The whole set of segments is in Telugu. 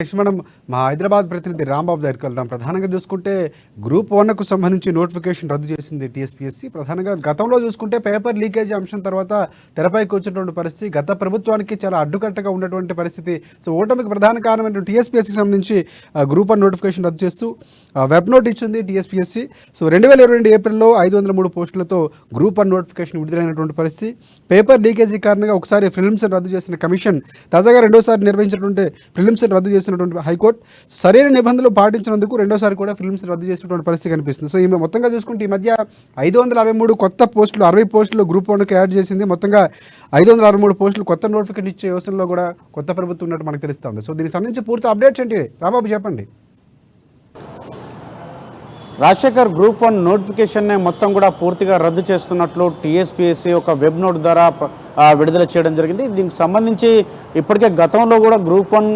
నెక్స్ట్ మనం మా హైదరాబాద్ ప్రతినిధి రాంబాబు దగ్గరికి వెళ్దాం. ప్రధానంగా చూసుకుంటే గ్రూప్ 1కు సంబంధించి నోటిఫికేషన్ రద్దు చేసింది టీఎస్పీఎస్సీ. ప్రధానంగా గతంలో చూసుకుంటే పేపర్ లీకేజ్ అంశం తర్వాత తెరపైకి వచ్చినటువంటి పరిస్థితి గత ప్రభుత్వానికి చాలా అడ్డుకట్టగా ఉన్నటువంటి పరిస్థితి. సో ఓటమికి ప్రధాన కారణమైన టీఎస్పీఎస్సీకి సంబంధించి గ్రూప్ 1 నోటిఫికేషన్ రద్దు చేస్తూ వెబ్ నోట్ ఇచ్చింది టీఎస్పీఎస్సీ. సో 2022 ఏప్రిల్లో 503 పోస్టులతో గ్రూప్ 1 నోటిఫికేషన్ విడుదలైనటువంటి పరిస్థితి. పేపర్ లీకేజీ కారణంగా ఒకసారి ఫిలిమ్స్ రద్దు చేసిన కమిషన్ తాజాగా రెండోసారి నిర్వహించినటువంటి ఫిలిమ్స్ రద్దు చేసినటువంటి హైకోర్టు సరైన నిబంధనలు పాటించినందుకు రెండోసారి కూడా ఫిల్మ్స్ రద్దు చేసినటువంటి పరిస్థితి కనిపిస్తుంది. సో ఈమె మొత్తంగా చూసుకుంటే ఈ మధ్య 563 కొత్త పోస్టులు 60 పోస్టులు గ్రూప్ 1కి యాడ్ చేసింది. మొత్తంగా 563 పోస్టులు కొత్త నోటిఫికేషన్ ఇచ్చే యోచనలో కూడా కొత్త ప్రభుత్వం ఉన్నట్టు మనకు తెలుస్తుంది. సో దీనికి సంబంధించి పూర్తి అప్డేట్స్ ఏంటి రాంబాబు చెప్పండి. రాజశేఖర్ గ్రూప్ 1 నోటిఫికేషన్నే మొత్తం కూడా పూర్తిగా రద్దు చేస్తున్నట్లు టీఎస్పీఎస్సీ ఒక వెబ్ నోట్ ద్వారా విడుదల చేయడం జరిగింది. దీనికి సంబంధించి ఇప్పటికే గతంలో కూడా గ్రూప్ 1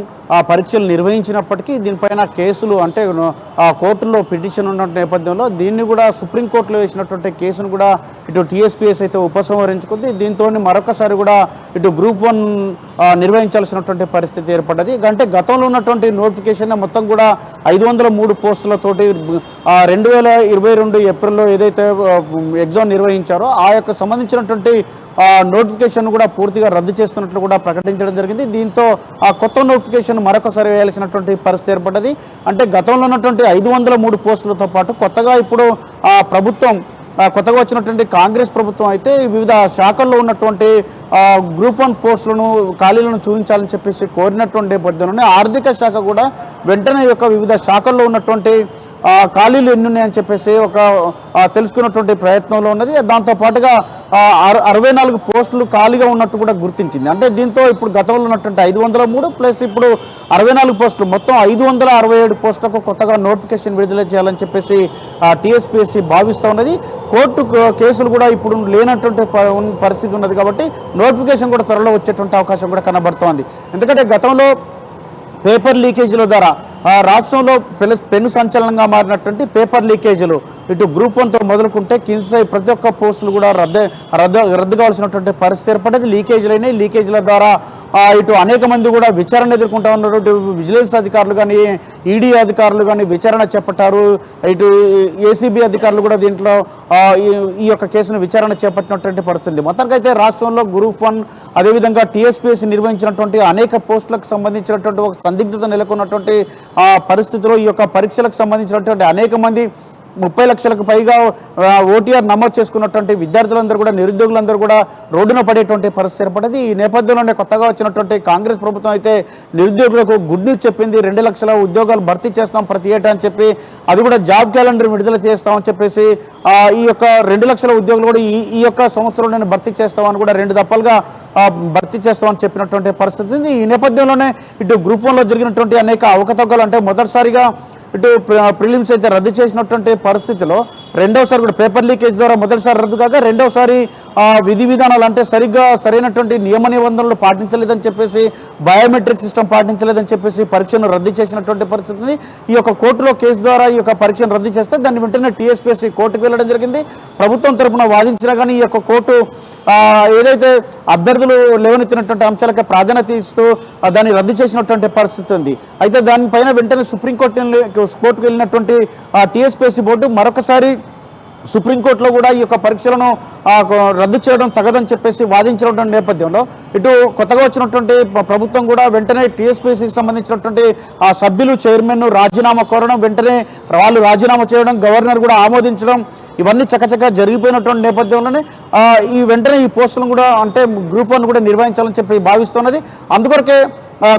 పరీక్షలు నిర్వహించినప్పటికీ దీనిపైన కేసులు అంటే కోర్టులో పిటిషన్ ఉన్న నేపథ్యంలో దీన్ని కూడా సుప్రీంకోర్టులో వేసినటువంటి కేసును కూడా ఇటు టీఎస్పీఎస్సీ అయితే ఉపసంహరించుకుంది. దీంతో మరొకసారి కూడా ఇటు గ్రూప్ 1 నిర్వహించాల్సినటువంటి పరిస్థితి ఏర్పడ్డది. అంటే గతంలో ఉన్నటువంటి నోటిఫికేషన్ మొత్తం కూడా 503 పోస్టులతోటి 2022 ఏప్రిల్లో ఏదైతే ఎగ్జామ్ నిర్వహించారో ఆ యొక్క సంబంధించినటువంటి నోటిఫికేషన్ కూడా పూర్తిగా రద్దు చేస్తున్నట్లు కూడా ప్రకటించడం జరిగింది. దీంతో ఆ కొత్త నోటిఫికేషన్ మరొకసారి వేయాల్సినటువంటి పరిస్థితి ఏర్పడ్డది. అంటే గతంలో ఉన్నటువంటి 503 పోస్టులతో పాటు కొత్తగా ఇప్పుడు ప్రభుత్వం కొత్తగా వచ్చినటువంటి కాంగ్రెస్ ప్రభుత్వం అయితే వివిధ శాఖల్లో ఉన్నటువంటి గ్రూప్ 1 పోస్టులను ఖాళీలను చూపించాలని చెప్పేసి కోరినటువంటి నేపథ్యంలోనే ఆర్థిక శాఖ కూడా వెంటనే యొక్క వివిధ శాఖల్లో ఉన్నటువంటి ఖాళీలు ఎన్ని ఉన్నాయని చెప్పేసి ఒక తెలుసుకున్నటువంటి ప్రయత్నంలో ఉన్నది. దాంతోపాటుగా 64 పోస్టులు ఖాళీగా ఉన్నట్టు కూడా గుర్తించింది. అంటే దీంతో ఇప్పుడు గతంలో ఉన్నటువంటి 503 ప్లస్ ఇప్పుడు 64 పోస్టులు మొత్తం 567 పోస్టులకు కొత్తగా నోటిఫికేషన్ విడుదల చేయాలని చెప్పేసి టీఎస్పీఎస్సీ భావిస్తూ ఉన్నది. కోర్టు కేసులు కూడా ఇప్పుడు లేనటువంటి పరిస్థితి ఉన్నది కాబట్టి నోటిఫికేషన్ కూడా త్వరలో వచ్చేటువంటి అవకాశం కూడా కనబడుతోంది. ఎందుకంటే గతంలో పేపర్ లీకేజీల ద్వారా రాష్ట్రంలో పెను సంచలనంగా మారినటువంటి పేపర్ లీకేజీలు ఇటు గ్రూప్ 1తో మొదలుకుంటే కింద ప్రతి ఒక్క పోస్టులు కూడా రద్దు కావాల్సినటువంటి పరిస్థితి ఏర్పడేది. లీకేజీలైనాయి. లీకేజీల ద్వారా ఇటు అనేక మంది కూడా విచారణ ఎదుర్కొంటా ఉన్నటువంటి విజిలెన్స్ అధికారులు కానీ ఈడీ అధికారులు కానీ విచారణ చేపట్టారు. ఇటు ఏసీబీ అధికారులు కూడా దీంట్లో ఈ యొక్క కేసును విచారణ చేపట్టినటువంటి పరిస్థితి. మొత్తానికైతే రాష్ట్రంలో గ్రూప్ 1 అదేవిధంగా టీఎస్పీఎస్సీ నిర్వహించినటువంటి అనేక పోస్టులకు సంబంధించినటువంటి ఒక సందిగ్ధత నెలకొన్నటువంటి పరిస్థితిలో ఈ యొక్క పరీక్షలకు సంబంధించినటువంటి అనేక మంది 30 లక్షలకు పైగా ఓటీఆర్ నమోదు చేసుకున్నటువంటి విద్యార్థులందరూ కూడా నిరుద్యోగులందరూ కూడా రోడ్డున పడేటువంటి పరిస్థితి ఏర్పడింది. ఈ నేపథ్యంలోనే కొత్తగా వచ్చినటువంటి కాంగ్రెస్ ప్రభుత్వం అయితే నిరుద్యోగులకు గుడ్ న్యూస్ చెప్పింది. 2 లక్షల ఉద్యోగాలు భర్తీ చేస్తాం ప్రతి ఏటా అని చెప్పి అది కూడా జాబ్ క్యాలెండర్ విడుదల చేస్తామని చెప్పేసి ఈ యొక్క 2 లక్షల ఉద్యోగులు కూడా ఈ యొక్క సంవత్సరంలోనే భర్తీ చేస్తామని కూడా 2 దఫాలుగా భర్తీ చేస్తామని చెప్పినటువంటి పరిస్థితి. ఈ నేపథ్యంలోనే ఇటు గ్రూప్ 1లో జరిగినటువంటి అనేక అవకతవకలు అంటే మొదటిసారిగా ఇటు ప్రిలిమ్స్ అయితే రద్దు చేసినటువంటి పరిస్థితిలో రెండోసారి కూడా పేపర్ లీకేజ్ ద్వారా మొదటిసారి రద్దు కాగా రెండోసారి విధి విధానాలు అంటే సరైనటువంటి నియమ నిబంధనలు పాటించలేదని చెప్పేసి బయోమెట్రిక్ సిస్టమ్ పాటించలేదని చెప్పేసి పరీక్షను రద్దు చేసినటువంటి పరిస్థితి. ఈ యొక్క కోర్టులో కేసు ద్వారా ఈ యొక్క పరీక్షను రద్దు చేస్తే దాన్ని వెంటనే టీఎస్పీఎస్సీ కోర్టుకు వెళ్ళడం జరిగింది. ప్రభుత్వం తరఫున వాదించినా కానీ ఈ యొక్క కోర్టు ఏదైతే అభ్యర్థులు లేవనెత్తినటువంటి అంశాలకే ప్రాధాన్యత ఇస్తూ దాన్ని రద్దు చేసినటువంటి పరిస్థితి ఉంది. అయితే దానిపైన వెంటనే కోర్టుకు వెళ్ళినటువంటి టీఎస్పీఎస్సీ బోర్డు మరొకసారి సుప్రీంకోర్టులో కూడా ఈ యొక్క పరీక్షలను రద్దు చేయడం తగదని చెప్పేసి వాదించినటువంటి నేపథ్యంలో ఇటు కొత్తగా వచ్చినటువంటి ప్రభుత్వం కూడా వెంటనే టీఎస్పీఎస్సీకి సంబంధించినటువంటి సభ్యులు చైర్మన్ రాజీనామా కోరడం, వెంటనే వాళ్ళు రాజీనామా చేయడం, గవర్నర్ కూడా ఆమోదించడం ఇవన్నీ చకచకా జరిగిపోయినటువంటి నేపథ్యంలోనే ఈ వెంటనే ఈ పోస్టులను కూడా అంటే గ్రూప్ 1 కూడా నిర్వహించాలని చెప్పి భావిస్తున్నది. అందుకొరకే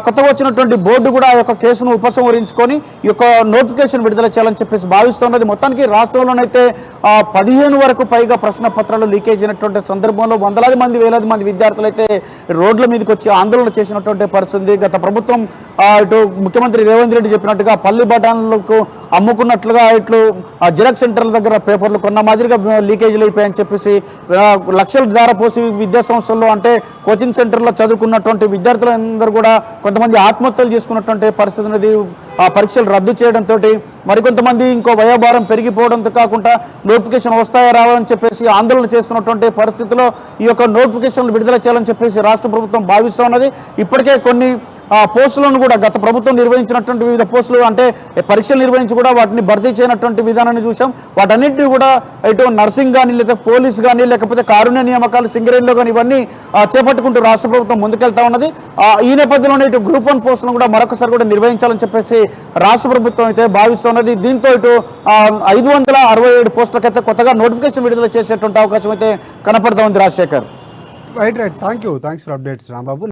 కొత్తగా వచ్చినటువంటి బోర్డు కూడా ఆ యొక్క కేసును ఉపసంహరించుకొని ఈ యొక్క నోటిఫికేషన్ విడుదల చేయాలని చెప్పేసి భావిస్తున్నది. మొత్తానికి రాష్ట్రంలోనైతే 15 వరకు పైగా ప్రశ్న పత్రాలు లీకేజ్ అయినటువంటి సందర్భంలో వందలాది మంది వేలాది మంది విద్యార్థులు అయితే రోడ్ల మీదకి వచ్చి ఆందోళన చేసినటువంటి పరిస్థితి. గత ప్రభుత్వం ఇటు ముఖ్యమంత్రి రేవంత్ రెడ్డి చెప్పినట్టుగా పల్లి బఠాన్లకు అమ్ముకున్నట్లుగా ఇట్లు జిరాక్స్ సెంటర్ల దగ్గర పేపర్లు కొన్న మాదిరిగా లీకేజీలు అయిపోయాయని చెప్పేసి లక్షల ధారపోసి విద్యా సంస్థల్లో అంటే కోచింగ్ సెంటర్లో చదువుకున్నటువంటి విద్యార్థులందరూ కూడా కొంతమంది ఆత్మహత్యలు చేసుకున్నటువంటి పరిస్థితి అనేది పరీక్షలు రద్దు చేయడంతో మరికొంతమంది ఇంకో వయోభారం పెరిగిపోవడంతో కాకుండా నోటిఫికేషన్ వస్తాయా రావాలని చెప్పేసి ఆందోళన చేస్తున్నటువంటి పరిస్థితిలో ఈ యొక్క నోటిఫికేషన్లు విడుదల చేయాలని చెప్పేసి రాష్ట్ర ప్రభుత్వం భావిస్తూ ఉన్నది. ఇప్పటికే కొన్ని పోస్టులను కూడా గత ప్రభుత్వం నిర్వహించినటువంటి వివిధ పోస్టులు అంటే పరీక్షలు నిర్వహించి కూడా వాటిని భర్తీ చేయనటువంటి విధానాన్ని చూసాం. వాటన్నింటినీ కూడా ఇటు నర్సింగ్ కానీ లేదా పోలీస్ కానీ లేకపోతే కారుణ్య నియామకాలు సింగరేణిలో కానీ ఇవన్నీ చేపట్టుకుంటూ రాష్ట్ర ప్రభుత్వం ముందుకెళ్తా ఉన్నది. ఈ నేపథ్యంలోనే ఇటు గ్రూప్ 1 పోస్టులను కూడా మరొకసారి కూడా నిర్వహించాలని చెప్పేసి రాష్ట్ర ప్రభుత్వం అయితే భావిస్తున్నది. దీంతో ఇటు 567 పోస్టులకైతే కొత్తగా నోటిఫికేషన్ విడుదల చేసేటువంటి అవకాశం అయితే కనపడతా ఉంది. Rajasekhar. Right thanks for updates Rambabu.